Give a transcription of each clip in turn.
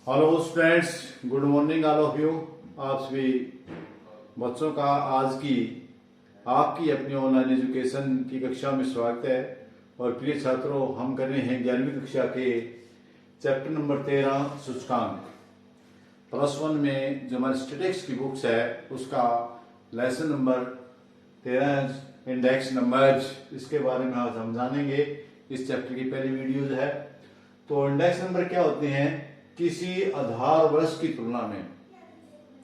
Hello students, good morning all of you. आप सभी बच्चों का आज की आपकी अपनी ऑनलाइन एजुकेशन की कक्षा में स्वागत है। और प्रिय छात्रों, हम कर रहे हैं 11वीं कक्षा के चैप्टर नंबर 13 सूचकांक। प्लस 1 में जो हमारी स्टैटिस्टिक्स की बुक्स है उसका लेसन नंबर 13 इंडेक्स नंबर्स, इसके बारे में आज हम जानेंगे। इस चैप्टर की पहली वीडियो जो है। तो इंडेक्स नंबर क्या होते हैं? किसी आधार वर्ष की तुलना में,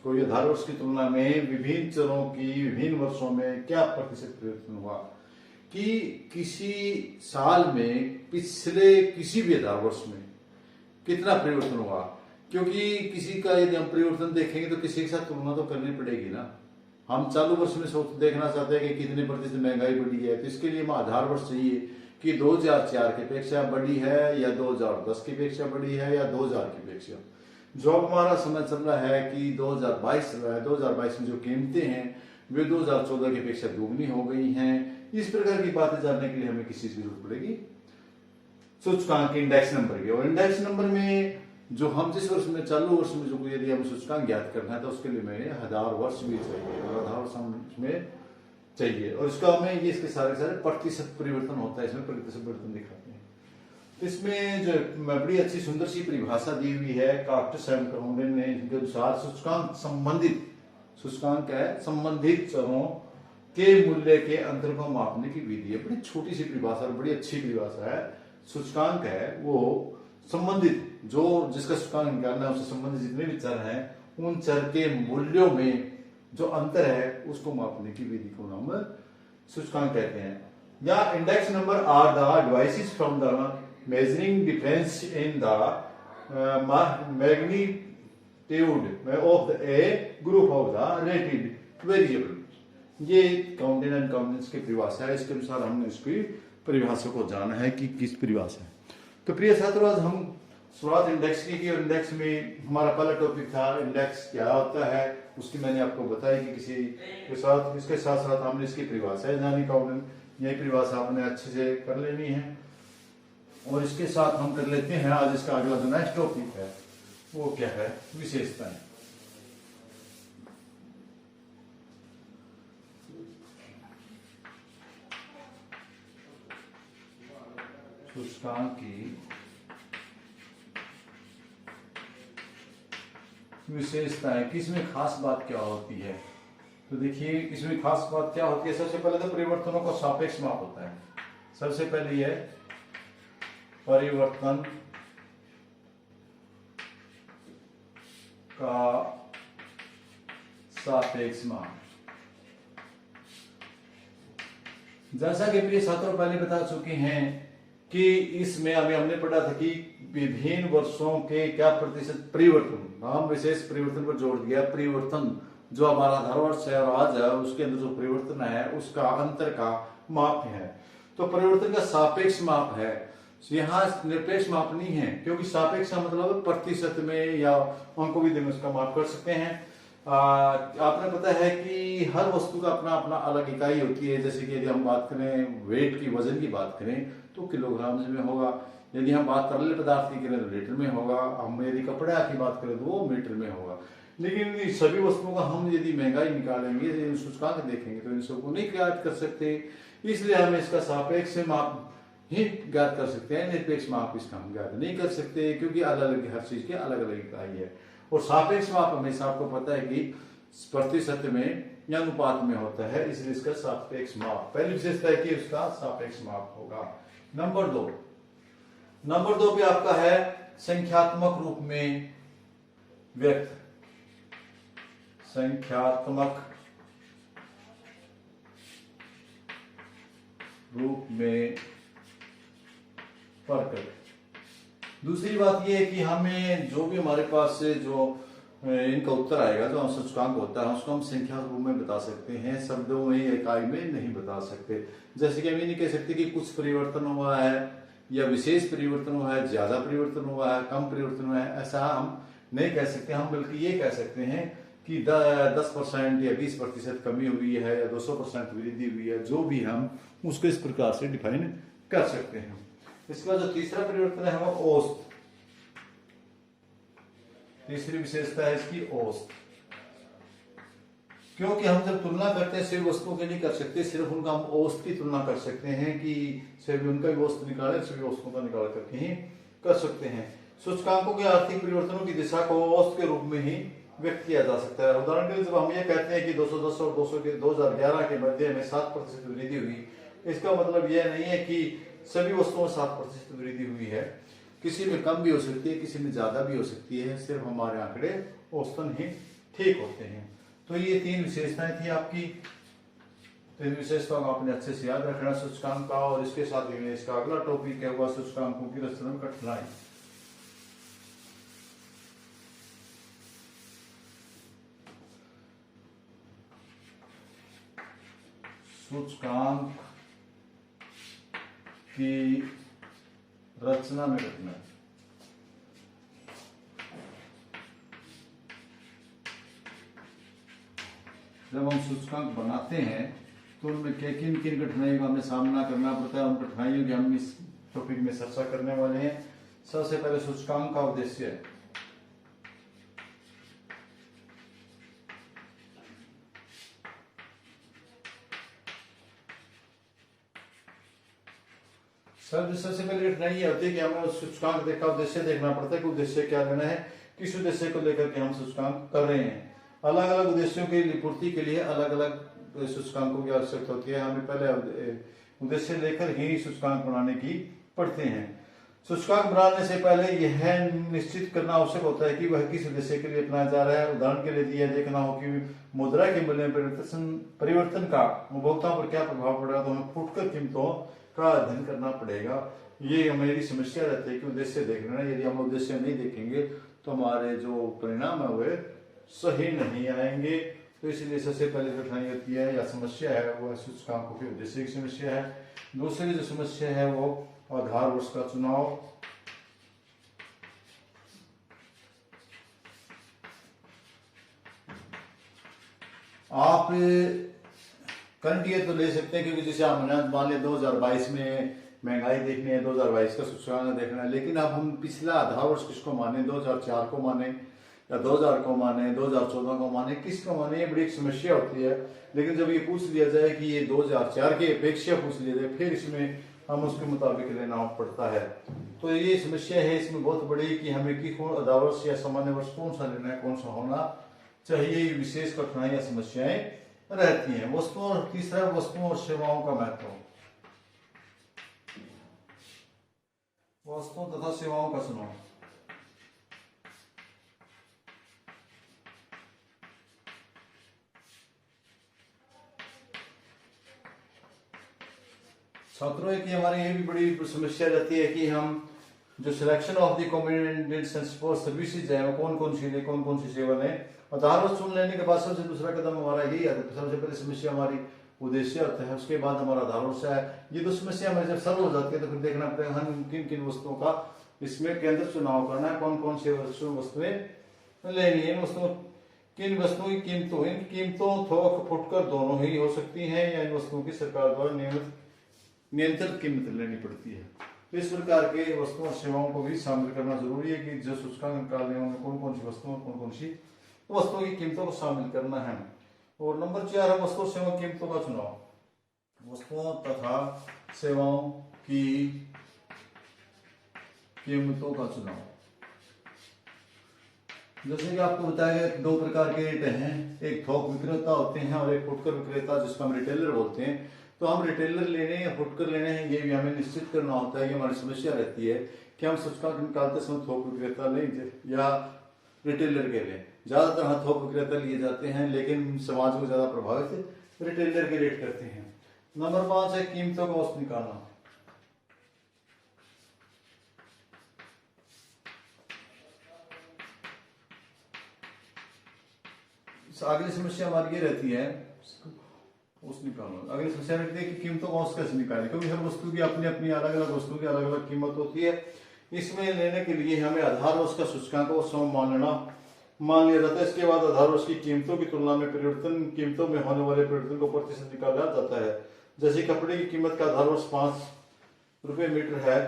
कोई आधार वर्ष की तुलना में विभिन्न चरों की विभिन्न वर्षों में क्या प्रतिशत परिवर्तन हुआ, कि किसी साल में पिछले किसी भी आधार वर्ष में कितना परिवर्तन हुआ। क्योंकि किसी का यदि हम परिवर्तन देखेंगे तो किसी के साथ तुलना तो करनी पड़ेगी ना। हम चालू वर्ष में देखना चाहते हैं कि कितने प्रतिशत महंगाई बढ़ी है, तो इसके लिए हमें आधार वर्ष चाहिए कि 2004 की अपेक्षा बढ़ी है या 2010 की अपेक्षा बढ़ी है या 2000 की अपेक्षा। जो हमारा समय चल रहा है कि 2022 चल रहा है, 2022 में जो कीमतें हैं वे 2014 की अपेक्षा दुगनी हो गई हैं। इस प्रकार की बातें जानने के लिए हमें किसी चीज की जरूरत पड़ेगी? सूचकांक इंडेक्स नंबर की। और इंडेक्स नंबर में जो हम जिस वर्ष में चालू वर्ष में जो यदि हम सूचकांक ज्ञात करना है तो उसके लिए हमें आधार वर्ष भी चाहिए, और आधार वर्ष में चाहिए। और इसका हमें ये इसके सारे प्रतिशत परिवर्तन होता है, इसमें प्रतिशत परिवर्तन दिखाते हैं। तो इसमें जो बड़ी अच्छी सुंदर सी परिभाषा दी हुई है कार्टेस-सैम-क्राउडेन ने, इनके अनुसार सूचकांक सूचकांक है संबंधित चरों के मूल्य के अंतर को मापने की विधि है। बड़ी छोटी सी परिभाषा, बड़ी अच्छी परिभाषा है। सूचकांक है वो संबंधित, जो जिसका सूचकांक निकालना है उससे संबंधित जितने भी चर हैं उन चर के मूल्यों में जो अंतर है उसको मापने की विधि को हम सूचकांक कहते हैं। या index number are the devices from the measuring difference in the magnitude of a group of the related variable. ये काउंटेन एंड काउंटेंस की परिभाषा है। इसके अनुसार हमने इसकी परिभाषा को जाना है कि किस परिभाषा है। तो प्रिय छात्रों, आज हम शुरुआत इंडेक्स की और इंडेक्स में हमारा पहला टॉपिक था इंडेक्स क्या होता है। उसकी मैंने आपको बताया कि किसी के साथ, इसके साथ साथ हमने इसकी परिभाषा है जानी काउंटेन। यही परिभाषा आपने अच्छे से कर लेनी है। और इसके साथ हम कर लेते हैं आज इसका अगला जो नेक्स्ट टॉपिक है वो क्या है? विशेषताएं। सूचकांक की विशेषताएं, किसमें खास बात क्या होती है? तो देखिए इसमें खास बात क्या होती है। सबसे पहले तो परिवर्तनों का सापेक्ष माप होता है। सबसे पहले ये परिवर्तन का सापेक्ष माप। जैसा कि प्रिय छात्रों पहले बता चुके हैं कि इसमें अभी हमने पढ़ा था कि विभिन्न वर्षों के क्या प्रतिशत परिवर्तन, नाम विशेष परिवर्तन पर जोड़ दिया। परिवर्तन जो हमारा आधार वर्ष है और आज है उसके अंदर जो परिवर्तन है उसका अंतर का माप है। तो परिवर्तन का सापेक्ष माप है। यहाँ निरपेक्ष माप नहीं है, क्योंकि सापेक्ष का मतलब प्रतिशत में या अंकों विधि में उसका माप कर सकते हैं। आपने पता है कि हर वस्तु का अपना अपना अलग इकाई होती है। जैसे कि यदि हम बात करें वेट की, वजन की बात करें तो किलोग्राम में होगा। यदि हम बात तरल पदार्थ की करें तो लीटर में होगा। हम यदि कपड़ा की बात करें तो वो मीटर में होगा। लेकिन सभी वस्तुओं का हम यदि महंगाई निकालेंगे, सूचकांक देखेंगे तो इन सबको नहीं ज्ञात कर सकते। इसलिए हम इसका सापेक्ष माप ही ज्ञात कर सकते हैं, निरपेक्ष माप इसका हम ज्ञात नहीं कर सकते, क्योंकि अलग अलग हर चीज की अलग अलग इकाई है। और सापेक्ष माप हमेशा आपको पता है कि प्रतिशत में या अनुपात में होता है, इसलिए इसका सापेक्ष माप पहली विशेषता है कि उसका सापेक्ष माप होगा। नंबर दो पे आपका है संख्यात्मक रूप में व्यक्त। संख्यात्मक रूप में प्रकट। दूसरी बात यह है कि हमें जो भी हमारे पास से जो इनका उत्तर आएगा, जो सूचकांक होता है उसको हम संख्या रूप में बता सकते हैं, शब्दों में इकाई में नहीं बता सकते। जैसे कि हम ये नहीं कह सकते कि कुछ परिवर्तन हुआ है या विशेष परिवर्तन हुआ है, ज्यादा परिवर्तन हुआ है, कम परिवर्तन हुआ है, ऐसा हम नहीं कह सकते। हम बल्कि ये कह सकते हैं कि 10% या 20% कमी हुई है या 200% वृद्धि हुई है, जो भी हम उसको इस प्रकार से डिफाइन कर सकते हैं। इसके बाद जो तीसरा परिवर्तन है वो औसत। तीसरी विशेषता है इसकी औसत, क्योंकि हम जब तुलना करते हैं सभी वस्तुओं की नहीं कर सकते, सिर्फ उनका हम औसत की तुलना कर सकते हैं कि सभी उनका भी औसत निकाले, सभी औसतों का निकाल करके ही कर सकते हैं। सूचकांकों के आर्थिक परिवर्तनों की दिशा को औसत के रूप में ही व्यक्त किया जा सकता है। उदाहरण के लिए जब हम ये कहते हैं कि 210 और 200 के 2011 के मध्य में 7% वृद्धि हुई, इसका मतलब यह नहीं है कि सभी वस्तुओं में 7% वृद्धि हुई है, किसी में कम भी हो सकती है, किसी में ज्यादा भी हो सकती है, सिर्फ हमारे आंकड़े औसतन ही ठीक होते हैं। तो ये 3 विशेषताएं थी आपकी। तो इन विशेषताओं को आपने अच्छे से याद रखना सूचकांक का, और इसके साथ ही में इसका अगला टॉपिक है हुआ सूचकांकों की रचना में कठिनाई। सूचकांक की रचना में कठिनाई। जब हम सूचकांक बनाते हैं तो उनमें किन किन कठिनाइयों का हमें सामना करना पड़ता है, उन कठिनाइयों की हम इस टॉपिक में चर्चा करने वाले हैं। सबसे पहले सूचकांक का उद्देश्य है। सबसे पहले कठिनाई ये होती है कि हमें उस सूचकांक का उद्देश्य देखना पड़ता है कि उद्देश्य क्या लेना है, किस उद्देश्य को लेकर के हम सूचकांक कर रहे हैं। अलग अलग उद्देश्यों की पूर्ति के लिए अलग अलग सूचकांकों की आवश्यकता होती है। हमें पहले उद्देश्य लेकर ही सूचकांक बनाने की पड़ते हैं। सूचकांक बनाने से पहले यह निश्चित करना आवश्यक होता है कि वह किस उद्देश्य के लिए अपनाया जा रहा है। उदाहरण के लिए यह देखना हो कि मुद्रा के मूल्य में परिवर्तन का उपभोक्ताओं पर क्या प्रभाव पड़ेगा, तो हमें फुटकर कीमतों का अध्ययन करना पड़ेगा। ये मेरी समस्या रहती है कि उद्देश्य देख लेना, यदि हम उद्देश्य नहीं देखेंगे तो हमारे जो परिणाम है वे सही नहीं आएंगे। तो इसलिए सबसे पहले कठिनाई होती है या समस्या है वो सूचकांकों के उद्देश्य की समस्या है। दूसरी जो समस्या है वो आधार वर्ष का चुनाव। आप करंट ईयर तो ले सकते हैं, क्योंकि जैसे आप मान लिया 2022 में महंगाई देखनी है, 2022 का सूचकांक देखना है, लेकिन अब हम पिछला आधार वर्ष किसको माने, 2004 को माने या 2000 को माने, 2014 को माने, किसको माने, ये बड़ी एक समस्या होती है। लेकिन जब ये पूछ लिया जाए कि ये 2004 की अपेक्षा पूछ लिया जाए, फिर इसमें हम उसके मुताबिक लेना पड़ता है। तो ये समस्या है इसमें बहुत बड़ी कि हमें कि कौन आधार वर्ष या सामान्य वर्ष कौन सा लेना है, कौन सा होना चाहिए। ये विशेष कठिनाई या समस्याएं रहती हैं। वस्तुओं और तीसरा वस्तुओं और सेवाओं का महत्व। वस्तुओं तथा सेवाओं का चुनाव। छात्रों की हमारी ये भी बड़ी समस्या रहती है कि हम जो selection of the combinations for services है वो कौन कौन सी सेवा लें। आधार वर्ष चुन लेने के बाद सबसे दूसरा कदम हमारा यही आता है। सबसे पहले समस्या हमारी उद्देश्य होता है, उसके बाद हमारा आधार वर्ष है। ये तो समस्या हमारी जब सर्व हो जाती है तो फिर देखना पड़ेगा हम किन किन वस्तुओं का इसमें केंद्र चुनाव करना है, कौन कौन से वस्तुएं लेनी है। इन वस्तुओं किन वस्तुओं की कीमतों, इन कीमतों थोक फुटकर दोनों ही हो सकती हैं या इन वस्तुओं की सरकार द्वारा नियंत्रित कीमत लेनी पड़ती है। तो इस प्रकार के वस्तुओं और सेवाओं को भी शामिल करना जरूरी है कि जो सूचकांक निकालने उनमें कौन कौन सी वस्तुओं कौन कौन सी वस्तुओं की कीमतों को शामिल करना है। और नंबर 4 है वस्तु सेवा कीमतों का चुनाव। वस्तुओं तथा सेवाओं की कीमतों का चुनाव। जैसे कि आपको बताया गया 2 प्रकार के रेट हैं, एक थोक विक्रेता होते हैं और एक फुटकर विक्रेता जिसको हम रिटेलर बोलते हैं। तो हम रिटेलर लेने या फुटकर लेने हैं ये भी हमें निश्चित करना होता है। ये हमारी समस्या रहती है कि हम सूचकांक निकालते समय थोक विक्रेता लें या रिटेलर के लें। ज्यादातर हम थोक विक्रेता लिए जाते हैं, लेकिन समाज को ज्यादा प्रभावित रिटेलर के रेट करते हैं। नंबर 5 है कीमतों का औसत निकालना। अगली समस्या हमारी ये रहती है औसत निकालना। अगली समस्या रहती है कि कीमतों का औसत कैसे निकालें, क्योंकि हर वस्तु की अपनी अपनी अलग अलग वस्तु की अलग अलग कीमत होती है। इसमें लेने के लिए हमें आधार वर्ष का सूचकांक को सम मान लिया जाता है। इसके बाद आधार वर्ष की कीमतों की तुलना में परिवर्तन, कीमतों में होने वाले परिवर्तन को प्रतिशत निकाला जाता है। जैसे कपड़े की कीमत का आधार वर्ष 5 रुपए मीटर है,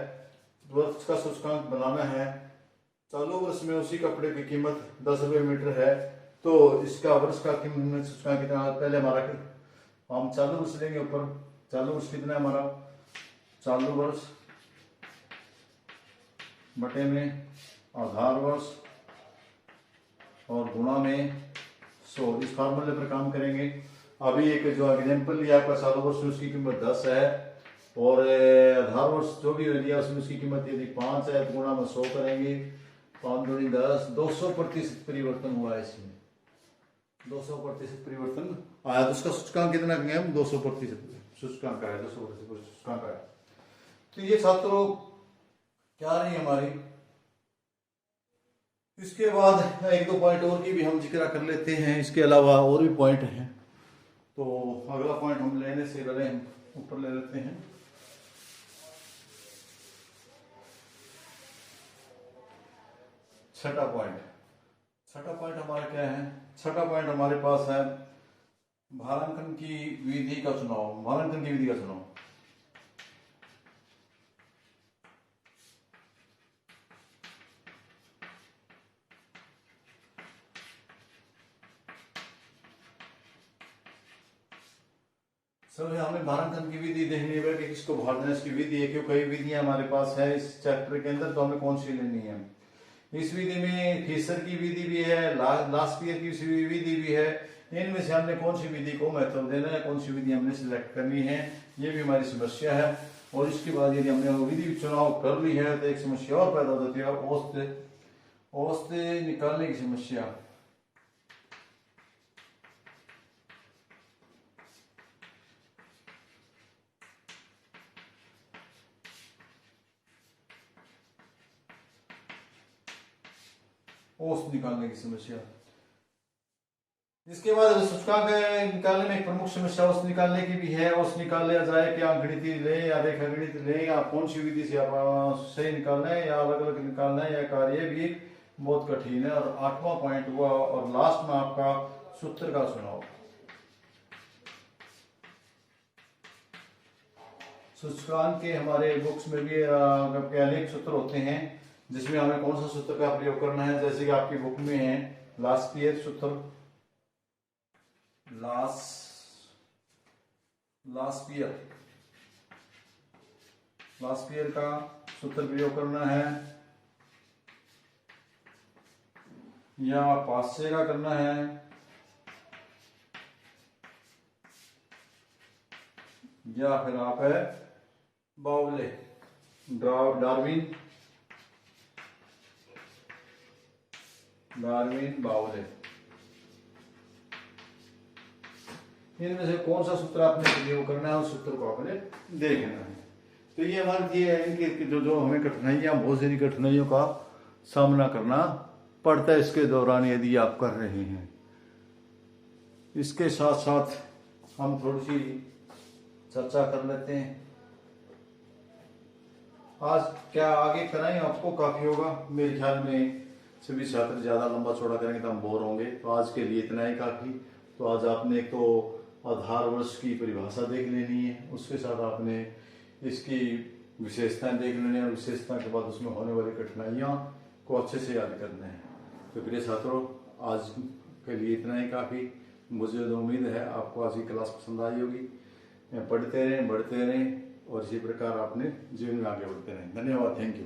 वर्ष का सूचकांक बनाना है चालू वर्ष में उसी कपड़े की कीमत 10 रुपये मीटर है, तो इसका वर्ष का कीमत सूचकांक कितना, पहले हमारा हम चालू वर्ष लेंगे ऊपर। चालू वर्ष कितना है हमारा, चालू वर्ष बटे में आधार वर्ष और गुणा में 100, इस फार्मूले पर काम करेंगे। अभी एक जो एग्जाम्पल लिया आपका चालू वर्ष में उसकी कीमत 10 है और आधार वर्ष जो भी लिया उसमें उसकी कीमत यदि 5 है तो गुणा में 100 करेंगे, 5 दूनी 10, 200% परिवर्तन हुआ है इसमें, 200% परिवर्तन आया। तो उसका सूचकांक कितना कहेंगे हम, 200% सूचकांक आया, 200% सूचकांक आया। तो ये छात्रों क्या रही हमारी। इसके बाद एक दो पॉइंट और की भी हम जिक्र कर लेते हैं, इसके अलावा और भी पॉइंट हैं। तो अगला पॉइंट हम लेने से पहले हम ऊपर ले लेते हैं। छठा पॉइंट हमारा क्या है, छठा पॉइंट हमारे पास है भारांकन की विधि का चुनाव। भारांकन की विधि का चुनाव, सर हमें भारांकन की विधि देखनी है कि किसको भार देना, इसकी विधि है, क्योंकि कई विधियां हमारे पास है इस चैप्टर के अंदर, तो हमें कौन सी लेनी है। इस विधि में फीसर की विधि भी है, लास्पियर की विधि भी है। इनमें से हमने कौन सी विधि को महत्व देना है, कौन सी विधि हमने सिलेक्ट करनी है, ये भी हमारी समस्या है। और इसके बाद यदि हमने वो विधि चुनाव कर ली है तो एक समस्या और पैदा होती है, औसत निकालने की समस्या। औसत निकालने की समस्या। इसके बाद सूचकांक निकालने में एक प्रमुख समस्या औसत निकालने की भी है। औसत निकाल लिया जाए कि आप गणितीय लें या रेखा गणित लें, या कौन सी विधि से आप सही निकालना है या अलग अलग निकालना है, या कार्य भी बहुत कठिन है। और 8वां पॉइंट हुआ और लास्ट में आपका सूत्र का चुनाव। सूचकांक के हमारे बुक्स में भी अनेक सूत्र होते हैं जिसमें हमें कौन सा सूत्र का प्रयोग करना है। जैसे कि आपकी बुक में है लास्पियर सूत्र, लास्पियर का सूत्र प्रयोग करना है, या पासे का करना है, या फिर आप है बावले, डार्विन बावले। इनमें से कौन सा सूत्र आपने प्रयोग करना है, उस सूत्र को आपने देखना है। तो ये हमारी ये है कि जो हमें कठिनाइयां, बहुत सारी कठिनाइयों का सामना करना पड़ता है इसके दौरान यदि आप कर रहे हैं। इसके साथ साथ हम थोड़ी सी चर्चा कर लेते हैं। आज क्या आगे कराएं, आपको काफी होगा मेरे ख्याल में। सभी छात्र ज्यादा लंबा चौड़ा करेंगे तो हम बोर होंगे, तो आज के लिए इतना ही काफी। तो आज आपने एक तो आधार वर्ष की परिभाषा देख लेनी है, उसके साथ आपने इसकी विशेषताएं देख लेनी है, विशेषता के बाद उसमें होने वाली कठिनाइयां को अच्छे से याद करना है। तो प्रिय छात्रों, आज के लिए इतना ही काफी। मुझे तो उम्मीद है आपको आज की क्लास पसंद आई होगी। पढ़ते रहें, बढ़ते रहें और इसी प्रकार अपने जीवन में आगे बढ़ते रहें। धन्यवाद, थैंक यू।